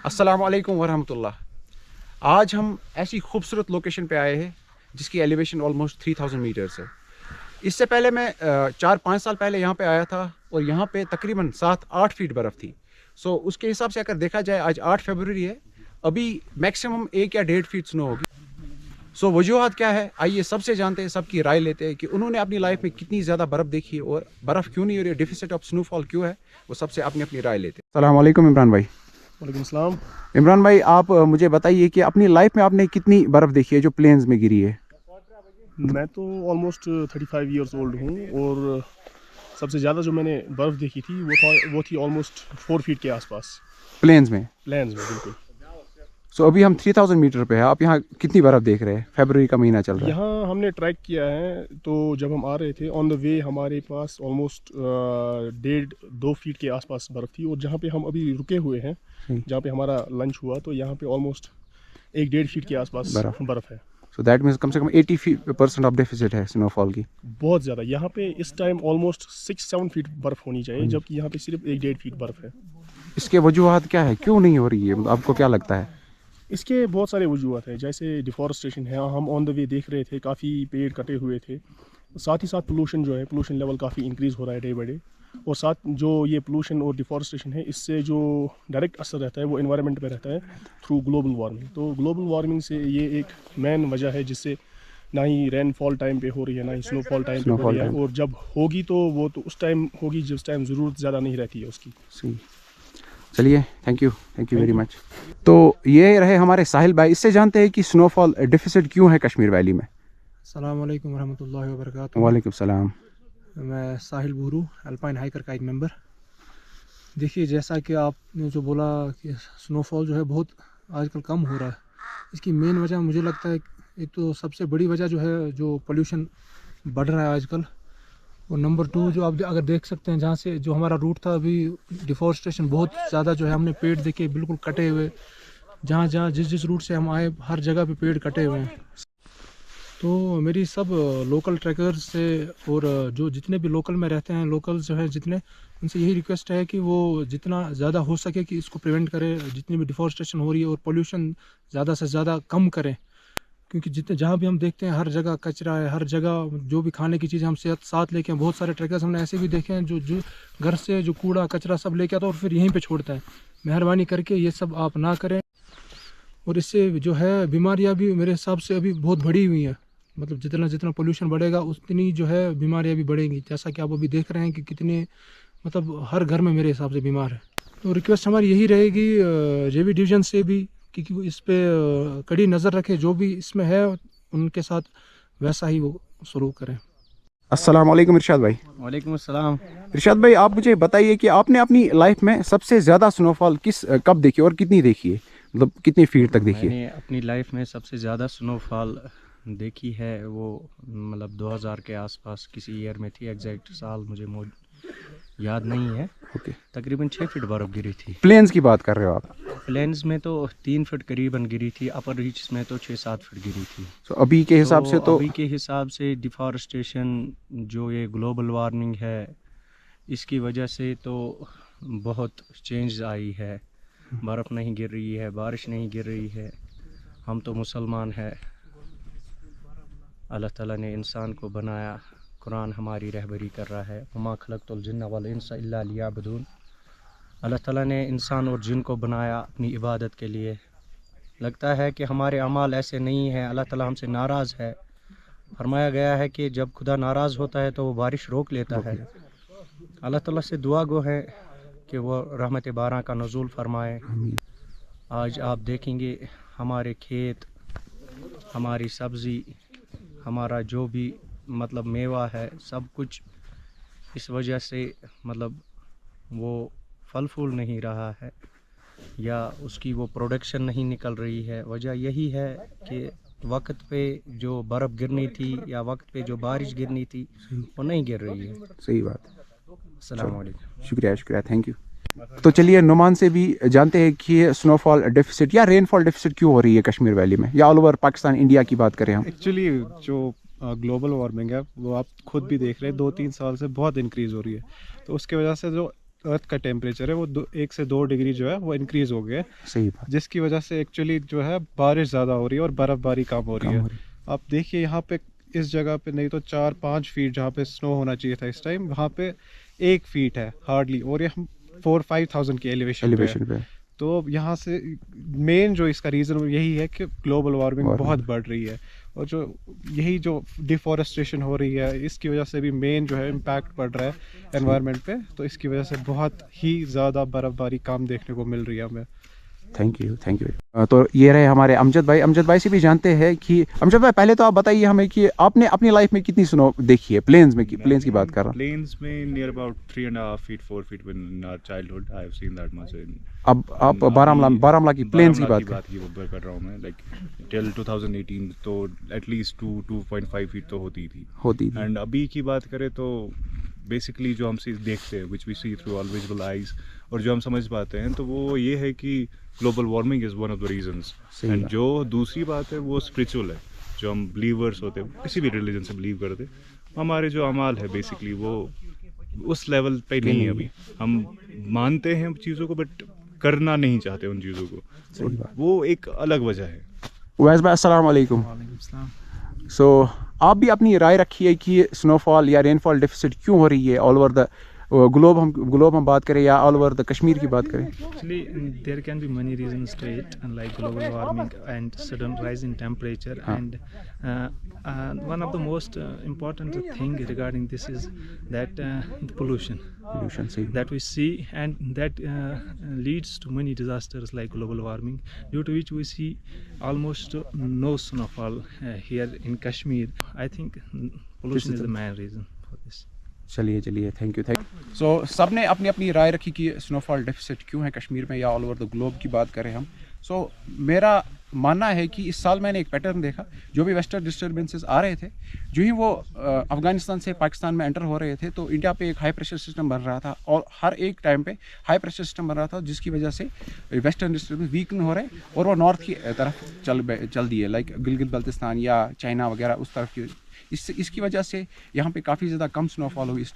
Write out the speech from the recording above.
अस्सलाम वालेकुम वरहमतुल्लाह। आज हम ऐसी खूबसूरत लोकेशन पे आए हैं जिसकी एलिवेशन ऑलमोस्ट 3000 मीटर्स है। इससे पहले मैं 4-5 साल पहले यहाँ पे आया था और यहाँ पे तकरीबन 7-8 फीट बर्फ़ थी। सो उसके हिसाब से अगर देखा जाए आज 8 फरवरी है, अभी मैक्सिमम 1 या 1.5 फीट स्नो होगी। सो वजूहत क्या है, आइए सबसे जानते हैं, सबकी राय लेते हैं कि उन्होंने अपनी लाइफ में कितनी ज़्यादा बर्फ़ देखी है और बर्फ़ क्यों नहीं हो रही है, डिफिसिट ऑफ स्नोफॉल क्यों है, वो सबसे अपनी अपनी राय लेते हैं। अस्सलाम वालेकुम इमरान भाई। वालेकुम सलाम। इमरान भाई, आप मुझे बताइए कि अपनी लाइफ में आपने कितनी बर्फ़ देखी है जो प्लेन्स में गिरी है? मैं तो ऑलमोस्ट 35 ईयर्स ओल्ड हूँ और सबसे ज़्यादा जो मैंने बर्फ़ देखी थी वो थी ऑलमोस्ट 4 फीट के आसपास प्लेन्स में? प्लेन्स में, बिल्कुल। सो अभी हम 3000 मीटर पे हैं, आप यहाँ कितनी बर्फ़ देख रहे हैं? फरवरी का महीना चल रहा है। यहाँ हमने ट्रैक किया है, तो जब हम आ रहे थे ऑन द वे हमारे पास ऑलमोस्ट 1.5-2 फीट के आसपास बर्फ़ थी, और जहाँ पे हम अभी रुके हुए हैं, जहाँ पे हमारा लंच हुआ, तो यहाँ पे ऑलमोस्ट 1-1.5 फीट के आसपास बर्फ़ है। सो दैट मीन्स कम से कम 80% ऑफ डेफिसिट है स्नोफॉल की। बहुत ज़्यादा। यहाँ पे इस टाइम ऑलमोस्ट 6-7 फीट बर्फ़ होनी चाहिए, जबकि यहाँ पे सिर्फ 1-1.5 फीट बर्फ़ है। इसके वजूहत क्या है, क्यों नहीं हो रही है, मतलब आपको क्या लगता है? इसके बहुत सारे वजूहत हैं, जैसे डिफॉरेस्टेशन है। हम ऑन द वे देख रहे थे काफ़ी पेड़ कटे हुए थे, साथ ही साथ पोल्यूशन जो है, पोल्यूशन लेवल काफ़ी इंक्रीज़ हो रहा है डे बाई डे, और साथ जो ये पोल्यूशन और डिफॉरेस्टेशन है, इससे जो डायरेक्ट असर रहता है वो एनवायरनमेंट पे रहता है थ्रू ग्लोबल वार्मिंग। तो ग्लोबल वार्मिंग से ये एक मेन वजह है जिससे ना ही रेनफॉल टाइम पे हो रही है, ना ही स्नोफॉल टाइम पे हो रही है, और जब होगी तो वो तो उस टाइम होगी जिस टाइम ज़रूरत ज़्यादा नहीं रहती है उसकी। चलिए, थैंक यू वेरी मच। तो ये रहे हमारे साहिल भाई, इससे जानते हैं कि स्नोफॉल डिफिसिट क्यों है कश्मीर वैली में। अस्सलाम वालेकुम रहमतुल्लाहि व बरकातहू। वालेकुम सलाम। मैं साहिल बूरू, अल्पाइन हाइकर का एक मेंबर। देखिए, जैसा कि आपने जो बोला कि स्नोफॉल जो है बहुत आजकल कम हो रहा है, इसकी मेन वजह मुझे लगता है एक तो सबसे बड़ी वजह जो है जो पोल्यूशन बढ़ रहा है आजकल, और नंबर 2 जो आप अगर देख सकते हैं, जहाँ से जो हमारा रूट था, अभी डिफॉरेस्टेशन बहुत ज़्यादा जो है, हमने पेड़ देखे बिल्कुल कटे हुए, जहाँ जहाँ जिस रूट से हम आए हर जगह पे पेड़ कटे हुए हैं। तो मेरी सब लोकल ट्रैकर्स से और जो जितने भी लोकल में रहते हैं, लोकल्स जो है जितने, उनसे यही रिक्वेस्ट है कि वो जितना ज़्यादा हो सके कि इसको प्रिवेंट करें, जितनी भी डिफॉरेस्टेशन हो रही है, और पोल्यूशन ज़्यादा से ज़्यादा कम करें, क्योंकि जितने जहाँ भी हम देखते हैं हर जगह कचरा है, हर जगह जो भी खाने की चीज़ हम साथ लेके हैं। बहुत सारे ट्रैकर्स हमने ऐसे भी देखे हैं जो घर से जो कूड़ा कचरा सब लेके आता है और फिर यहीं पे छोड़ता है। मेहरबानी करके ये सब आप ना करें, और इससे जो है बीमारियाँ भी मेरे हिसाब से अभी बहुत बढ़ी हुई हैं। मतलब जितना पोल्यूशन बढ़ेगा उतनी जो है बीमारियाँ भी बढ़ेंगी, जैसा कि आप अभी देख रहे हैं कि कितने, मतलब हर घर में मेरे हिसाब से बीमार है। तो रिक्वेस्ट हमारी यही रहेगी जेवी डिवीज़न से भी कि इस पे कड़ी नज़र रखें, जो भी इसमें है उनके साथ वैसा ही वो सलूक करें। अस्सलाम वालेकुम इरशाद भाई। वालेकुम अस्सलाम। इरशाद भाई, आप मुझे बताइए कि आपने अपनी लाइफ में सबसे ज़्यादा स्नोफॉल कब देखी और कितनी देखी है, मतलब कितनी फीट तक देखी है? मैंने अपनी लाइफ में सबसे ज़्यादा स्नोफॉल देखी है वो मतलब 2000 के आसपास किसी ईयर में थी, एग्जैक्ट साल मुझे याद नहीं है। ओके। तकरीबन 6 फीट बर्फ़ गिरी थी। प्लेन्स की बात कर रहे हो आप? प्लेन्स में तो 3 फीट करीबन गिरी थी, अपर रीच में तो 6-7 फीट गिरी थी। तो अभी के हिसाब से तो अभी के हिसाब से डिफॉरेस्टेशन, जो ये ग्लोबल वार्मिंग है, इसकी वजह से तो बहुत चेंज आई है। बर्फ़ नहीं गिर रही है, बारिश नहीं गिर रही है। हम तो मुसलमान हैं, अल्लाह ताला ने इंसान को बनाया, कुरान हमारी रहबरी कर रहा है, वमा खलक़तुल जिन्ना वल इंसा इल्ला लियअबुदून। अल्लाह ताला ने इंसान और जिन को बनाया अपनी इबादत के लिए। लगता है कि हमारे अमाल ऐसे नहीं हैं, अल्लाह ताला हमसे नाराज़ है। फरमाया गया है कि जब खुदा नाराज़ होता है तो वो बारिश रोक लेता है। अल्लाह ताला से दुआ गो है कि वो रहमत बारा का नज़ूल फरमाए। आज आप देखेंगे हमारे खेत, हमारी सब्ज़ी, हमारा जो भी मतलब मेवा है, सब कुछ इस वजह से मतलब वो फल फूल नहीं रहा है, या उसकी वो प्रोडक्शन नहीं निकल रही है। वजह यही है कि वक्त पे जो बर्फ़ गिरनी थी या वक्त पे जो बारिश गिरनी थी वो नहीं गिर रही है। सही बात। अस्सलाम वालेकुम। शुक्रिया, थैंक यू। तो चलिए नुमान से भी जानते हैं कि ये स्नोफॉल डिफिसिट या रेनफॉल डिफिसिट क्यों हो रही है कश्मीर वैली में, या ऑल ओवर पाकिस्तान इंडिया की बात करें हम। एक्चुअली जो ग्लोबल वार्मिंग है वो आप खुद भी देख रहे हैं, 2-3 साल से बहुत इंक्रीज़ हो रही है। तो उसके वजह से जो ارتھ کا ٹیمپریچر ہے وہ 1 سے 2 ڈگری جو ہے وہ انکریز ہو گیا ہے, صحیح بات. جس کی وجہ سے ایکچولی جو ہے بارش زیادہ ہو رہی ہے اور برف باری کم ہو رہی ہے. آپ دیکھیے یہاں پہ اس جگہ پہ نہیں تو 4-5 فیٹ جہاں پہ سنو ہونا چاہیے تھا اس ٹائم, وہاں پہ 1 فیٹ ہے ہارڈلی, اور یہ ہم 4-5,000 کی ایلیویشن پہ. تو یہاں سے مین جو اس کا ریزن یہی ہے کہ گلوبل وارمنگ بہت بڑھ رہی ہے, اور جو یہی جو ڈیفارسٹریشن ہو رہی ہے اس کی وجہ سے بھی مین جو ہے امپیکٹ پڑ رہا ہے انوائرمنٹ پہ. تو اس کی وجہ سے بہت ہی زیادہ برف باری کام دیکھنے کو مل رہی ہے ہمیں. Thank you. تو یہ رہے ہمارے امجد بھائی سے بھی جانتے ہیں کہ امجد بھائی پہلے تو آپ بتائیے ہمیں کہ آپ نے اپنی لائف میں کتنی سنو دیکھی ہے پلینز میں, پلینز کی بات کر رہا ہوں. Plains میں near about 3.5 feet, 4 feet when in our childhood I have seen that much. اب آپ بارہمولہ کی پلینز کی بات کر رہا ہوں میں, like till 2018 تو at least 2.5 feet تو ہوتی تھی. اینڈ ابھی کی بات کریں تو بیسکلی جو ہم دیکھتے ہیں which we see through all visible eyes اور جو ہم سمجھ پاتے ہیں تو وہ یہ ہے کہ global warming is one of the reasons. And جو دوسری بات ہے وہ اسپریچول ہے, جو ہم بلیورس ہوتے ہیں کسی بھی ریلیجن سے بلیو کرتے, ہمارے جو اعمال ہے بیسکلی وہ اس لیول پہ نہیں ہے. ابھی ہم مانتے ہیں چیزوں کو بٹ کرنا نہیں چاہتے ان چیزوں کو, وہ ایک الگ وجہ ہے. اویس بھائی السلام علیکم. سو آپ بھی اپنی رائے رکھیے کہ سنو فال یا رین فال ڈیفیسٹ کیوں ہو رہی ہے آل اوور دا گلوب ہم بات کریں یا آل اوور دا کشمیر کی بات کریں. Actually, there can be many reasons to it, like global warming and sudden rise in temperature. And one of the most important thing regarding this is that the pollution that we see, and that leads to many disasters like global warming, due to which we see almost no snowfall here in Kashmir. I think pollution is the main reason for this. چلیے thank you. سو سب نے اپنی اپنی رائے رکھی کہ سنو فال deficits کیوں ہے کشمیر میں یا آل اوور دا گلوب کی بات کریں ہم. سو میرا ماننا ہے کہ اس سال میں نے ایک پیٹرن دیکھا, جو بھی ویسٹرن ڈسٹربنسز آ رہے تھے, جو ہی وہ افغانستان سے پاکستان میں انٹر ہو رہے تھے تو انڈیا پہ ایک ہائی پریشر سسٹم بن رہا تھا, اور ہر ایک ٹائم پہ ہائی پریشر سسٹم بن رہا تھا, جس کی وجہ سے ویسٹرن ڈسٹربنس ویکن ہو رہے اور وہ نارتھ کی طرف چل دیے, لائک گلگت بلتستان یا چائنا وغیرہ اس طرف کی. اس کی وجہ سے یہاں پہ کافی زیادہ کم سنو فال ہوئی.